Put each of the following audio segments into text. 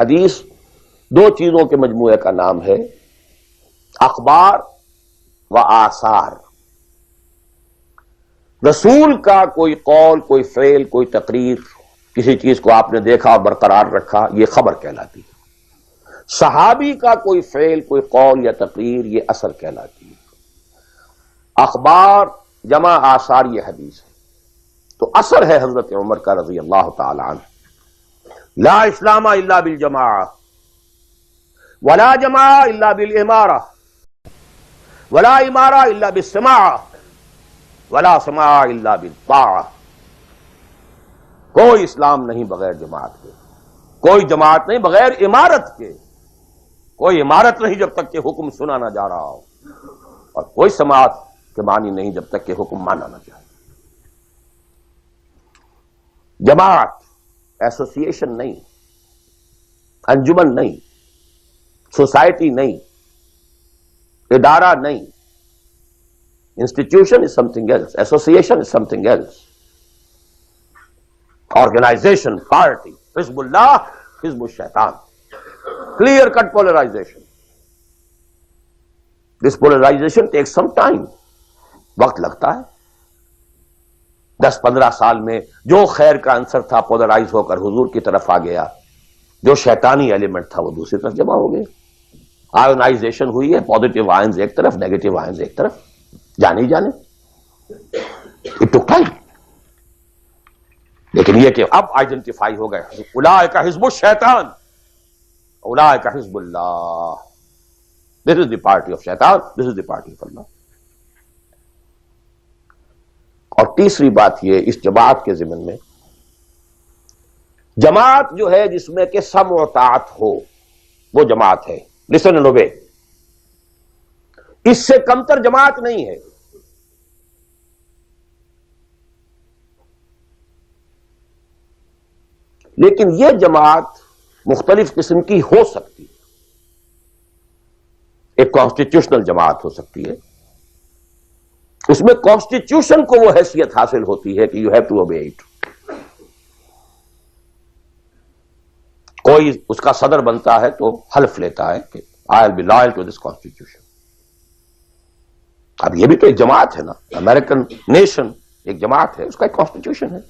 حدیث دو چیزوں کے مجموعے کا نام ہے، اخبار و آثار۔ رسول کا کوئی قول، کوئی فعل، کوئی تقریر، کسی چیز کو آپ نے دیکھا اور برقرار رکھا، یہ خبر کہلاتی ہے۔ صحابی کا کوئی فعل، کوئی قول یا تقریر، یہ اثر کہلاتی ہے۔ اخبار جمع آثار یہ حدیث ہے۔ تو اثر ہے حضرت عمر کا رضی اللہ تعالی عنہ، لا اسلام الا بالجماعہ ولا جماعہ الا بالامارہ ولا امارہ الا بالسماعہ ولا سماع الا بالطاعہ۔ کوئی اسلام نہیں بغیر جماعت کے، کوئی جماعت نہیں بغیر امارت کے، کوئی امارت نہیں جب تک کہ حکم سنا نہ جا رہا ہو، اور کوئی سماعت کے معنی نہیں جب تک کہ حکم مانا نہ جائے۔ جماعت ایسوسیشن نہیں، انجمن نہیں، سوسائٹی نہیں، ادارہ نہیں۔ Institution is something else, association is something else, organisation, party, حزب اللہ، حزب الشیطان۔ Clear cut polarisation. This polarisation take some time, وقت لگتا ہے۔ 10-15 سال میں جو خیر کا عنصر تھا پولرائز ہو کر حضور کی طرف آ گیا، جو شیطانی ایلیمنٹ تھا وہ دوسری طرف جمع ہو گیا۔ آئونائزیشن ہوئی ہے، پازیٹیو آئنز ایک طرف، نیگیٹو آئنز ایک طرف، جانے ہی جانے۔ اٹ ٹک ٹائم، لیکن یہ کہ اب آئیڈینٹیفائی ہو گئے، اولئک حزب الشیطان اولئک حزب اللہ۔ دس از دی پارٹی آف شیطان، دس از دی پارٹی آف اللہ۔ اور تیسری بات یہ اس جماعت کے ضمن میں، جماعت جو ہے جس میں کہ سمع و طاعت ہو، وہ جماعت ہے، لسن اینڈ اوبے۔ اس سے کمتر جماعت نہیں ہے۔ لیکن یہ جماعت مختلف قسم کی ہو سکتی ہے۔ ایک کانسٹیٹیوشنل جماعت ہو سکتی ہے، اس میں کانسٹیٹیوشن کو وہ حیثیت حاصل ہوتی ہے کہ you have to obey it. کوئی اس کا صدر بنتا ہے تو حلف لیتا ہے کہ I will be loyal to this constitution. اب یہ بھی تو ایک جماعت ہے نا، امریکن نیشن ایک جماعت ہے، اس کا ایک کانسٹیٹیوشن ہے۔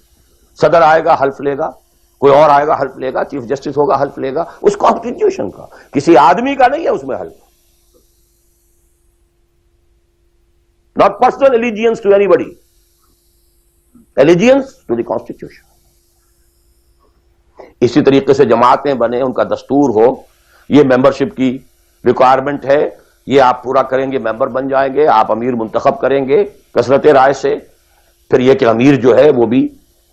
صدر آئے گا حلف لے گا، کوئی اور آئے گا حلف لے گا، چیف جسٹس ہوگا حلف لے گا، اس کانسٹیٹیوشن کا، کسی آدمی کا نہیں ہے اس میں حلف۔ Not personal allegiance to anybody. Allegiance to the Constitution. اسی طریقے سے جماعتیں بنے، ان کا دستور ہو، یہ ممبرشپ کی ریکوائرمنٹ ہے، یہ آپ پورا کریں گے ممبر بن جائیں گے، آپ امیر منتخب کریں گے کثرت رائے سے۔ پھر یہ کہ امیر جو ہے وہ بھی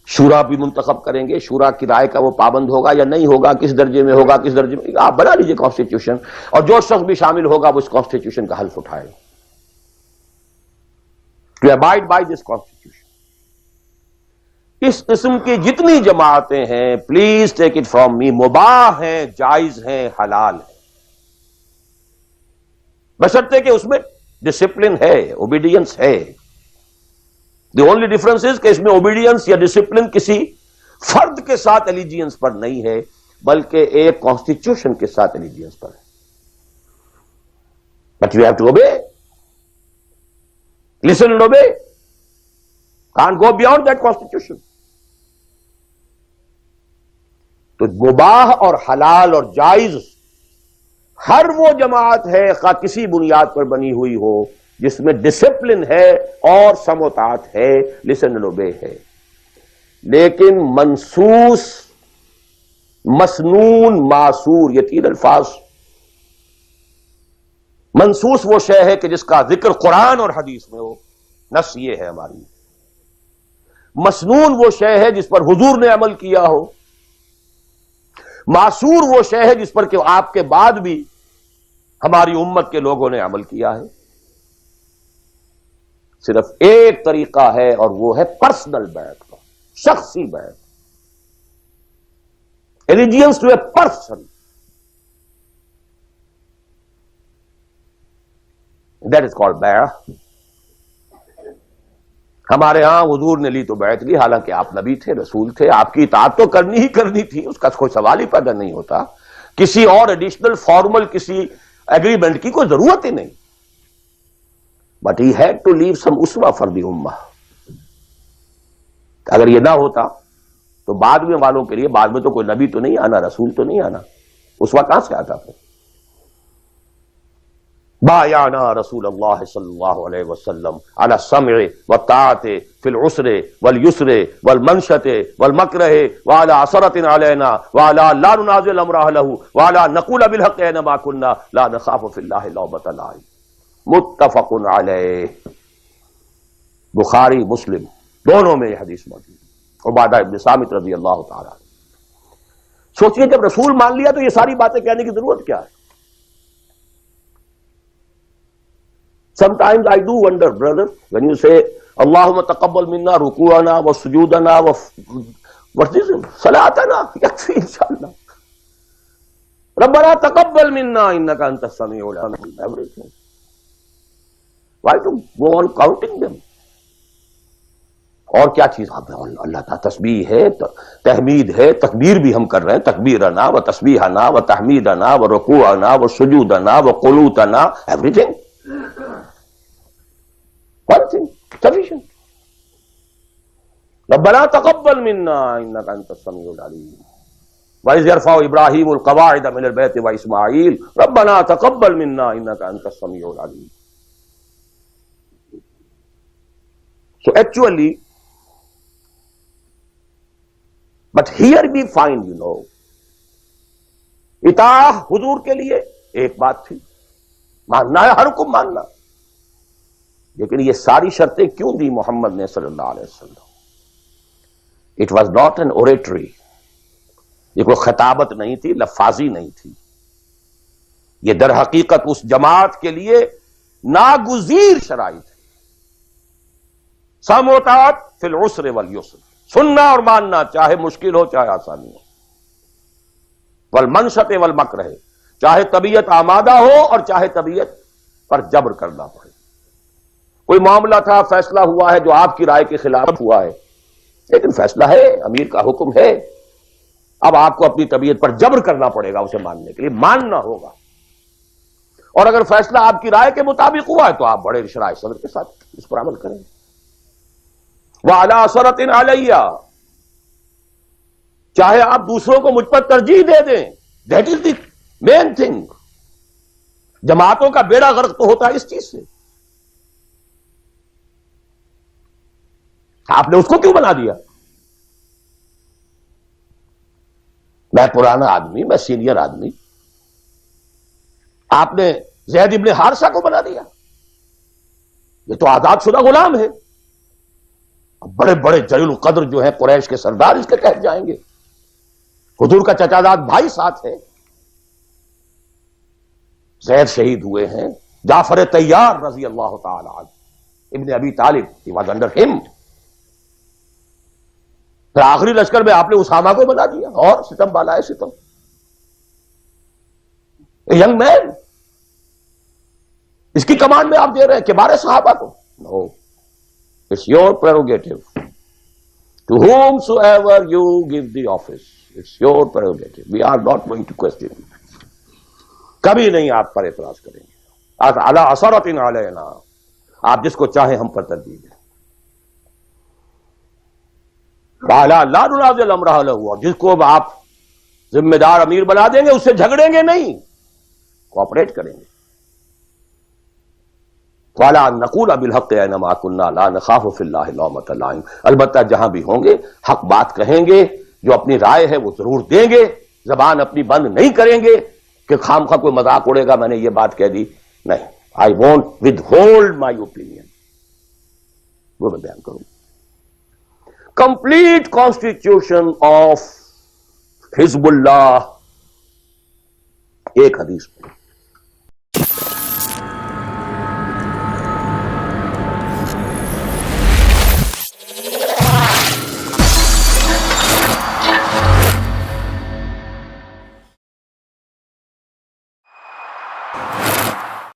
شورا بھی منتخب کریں گے، شورا کی رائے کا وہ پابند ہوگا یا نہیں ہوگا، کس درجے میں ہوگا، کس درجے میں، آپ بنا لیجیے کانسٹیٹیوشن، اور جو شخص بھی شامل ہوگا وہ اس کانسٹیٹیوشن کا حلف اٹھائے گا۔ To abide by this constitution۔ اس قسم کی جتنی جماعتیں ہیں، please take it from me, مباح ہیں، جائز ہیں، حلال ہیں، بشرطے کہ اس میں ڈسپلن ہے، اوبیڈینس ہے۔ دی اونلی ڈفرنس از کہ اس میں اوبیڈینس یا ڈسپلن کسی فرد کے ساتھ ایلیجینس پر نہیں ہے، بلکہ ایک کانسٹیٹیوشن کے ساتھ ایلیجینس پر ہے۔ But you have to obey, listen and obey, can't go beyond that constitution۔ تو مباح اور حلال اور جائز ہر وہ جماعت ہے، خواہ کسی بنیاد پر بنی ہوئی ہو، جس میں ڈسپلن ہے اور سمع و طاعت ہے، listen and obey ہے۔ لیکن منصوص، مسنون، معصور، یہ تین الفاظ۔ منصوص وہ شے ہے کہ جس کا ذکر قرآن اور حدیث میں ہو، نص یہ ہے ہماری۔ مسنون وہ شے ہے جس پر حضور نے عمل کیا ہو۔ معصور وہ شے ہے جس پر کہ آپ کے بعد بھی ہماری امت کے لوگوں نے عمل کیا ہے۔ صرف ایک طریقہ ہے اور وہ ہے پرسنل بیعت کا، شخصی بیعت، allegiance to a person۔ That is called بیعہ۔ ہمارے ہاں حضور نے لی تو بیعت لی، حالانکہ آپ نبی تھے، رسول تھے، آپ کی اطاعت تو کرنی ہی کرنی تھی، اس کا کوئی سوال ہی پیدا نہیں ہوتا۔ کسی اور ایڈیشنل فارمل کسی ایگریمنٹ کی کوئی ضرورت ہی نہیں. But he had to leave some اسوہ فار دی امہ. اگر یہ نہ ہوتا تو بعد میں والوں کے لیے، بعد میں تو کوئی نبی تو نہیں آنا، رسول تو نہیں آنا، اسوہ کہاں سے آتا پھر؟ بایعنا رسول اللہ صلی اللہ علیہ وسلم علی السمع والطاعۃ فی العسر والیسر والمنشۃ والمکرہ وعلی عثرۃ علینا وعلی لا ننازع الامر اہلہ وعلی نقول بالحق اینما کنا لا نخاف فی اللہ لومۃ لائم. متفق علیہ. بخاری مسلم دونوں میں یہ حدیث موجود ہے. عبادہ ابن صامت رضی اللہ تعالیٰ. سوچئے جب رسول مان لیا تو یہ ساری باتیں کہنے کی ضرورت کیا ہے؟ Sometimes I do wonder, brother, when you say, Allahumma taqabbal minna ruku'ana wa sujudana wa what's this? Salatana. Yakfi inshallah. Rabbana taqabbal minna innaka antas sami'ul alim. Everything. Why to go on counting them? اور کیا چیز اللہ کا تسبیح ہے، تحمید ہے، تکبیر بھی ہم کر رہے ہیں، تکبیرنا و تسبیحنا و تحمیدنا و رکوعنا و سجودنا و قنوتنا، everything. One thing, sufficient. ربنا تقبل منا انك انت السميع العليم. وإذ يرفع إبراهيم القواعد من البيت وإسماعيل ربنا تقبل منا انك انت السميع العليم. So actually, but here we find, اطاعت حضور کے لیے ایک بات تھی، ماننا ہے، ہر حکم ماننا. لیکن یہ ساری شرطیں کیوں دی محمد نے صلی اللہ علیہ وسلم؟ It was not an oratory. یہ کوئی خطابت نہیں تھی، لفاظی نہیں تھی. یہ در حقیقت اس جماعت کے لیے ناگزیر شرائط ہے. سمع و طاعت فی العسر والیسر، سننا اور ماننا چاہے مشکل ہو چاہے آسانی ہو. والمنشط والمکرہ، چاہے طبیعت آمادہ ہو اور چاہے طبیعت پر جبر کرنا پڑے. کوئی معاملہ تھا، فیصلہ ہوا ہے جو آپ کی رائے کے خلاف ہوا ہے، لیکن فیصلہ ہے، امیر کا حکم ہے. اب آپ کو اپنی طبیعت پر جبر کرنا پڑے گا اسے ماننے کے لیے، ماننا ہوگا. اور اگر فیصلہ آپ کی رائے کے مطابق ہوا ہے تو آپ بڑے شرح صدر کے ساتھ اس پر عمل کریں. وَعَلَىٰ عَثَرَةٍ عَلَيَّ، چاہے آپ دوسروں کو مجھ پر ترجیح دے دیں، that is the main thing. جماعتوں کا بیڑا غرق تو ہوتا ہے اس چیز سے. آپ نے اس کو کیوں بنا دیا؟ میں پرانا آدمی، میں سینئر آدمی، آپ نے زید ابن حارثہ کو بنا دیا. یہ تو آزاد شدہ غلام ہے. بڑے بڑے جلیل القدر جو ہیں قریش کے سردار اس کے کہہ جائیں گے. حضور کا چچا زاد بھائی ساتھ ہے. زید شہید ہوئے ہیں. جعفر طیار رضی اللہ تعالی عنہ، ابن ابی طالب، he was under him. پھر آخری لشکر میں آپ نے اسامہ کو بنا دیا، اور ستم بالا ہے ستم. ینگ مین، اس کی کمانڈ میں آپ دے رہے ہیں کبار صحابہ کو. نو، it's your prerogative. To whomsoever you give the office, it's your prerogative. We are not going to question it. کبھی نہیں آپ پر اعتراض کریں گے. عَلَىٰ عَثَرَةٍ عَلَيْنَا، آپ جس کو چاہیں ہم پر ترجیح دیں. وَعَلَىٰ لَا نُنَازِعُ الْأَمْرَ أَهْلَهُ، اور جس کو آپ ذمہ دار امیر بنا دیں گے اس سے جھگڑیں گے نہیں، کوآپریٹ کریں گے. وَعَلَىٰ أَن نَّقُولَ بِالْحَقِّ أَيْنَمَا كُنَّا لَا نَخَافُ فِي اللَّهِ لَوْمَةَ لَائِمٍ. البتہ جہاں بھی ہوں گے حق بات کہیں گے، جو اپنی رائے ہے وہ ضرور دیں گے، زبان اپنی بند نہیں کریں گے کہ خام خواہ کوئی مذاق اڑے گا میں نے یہ بات کہہ دی. نہیں، I won't withhold my opinion. وہ میں بیان کروں. Complete constitution of حزب اللہ ایک حدیث میں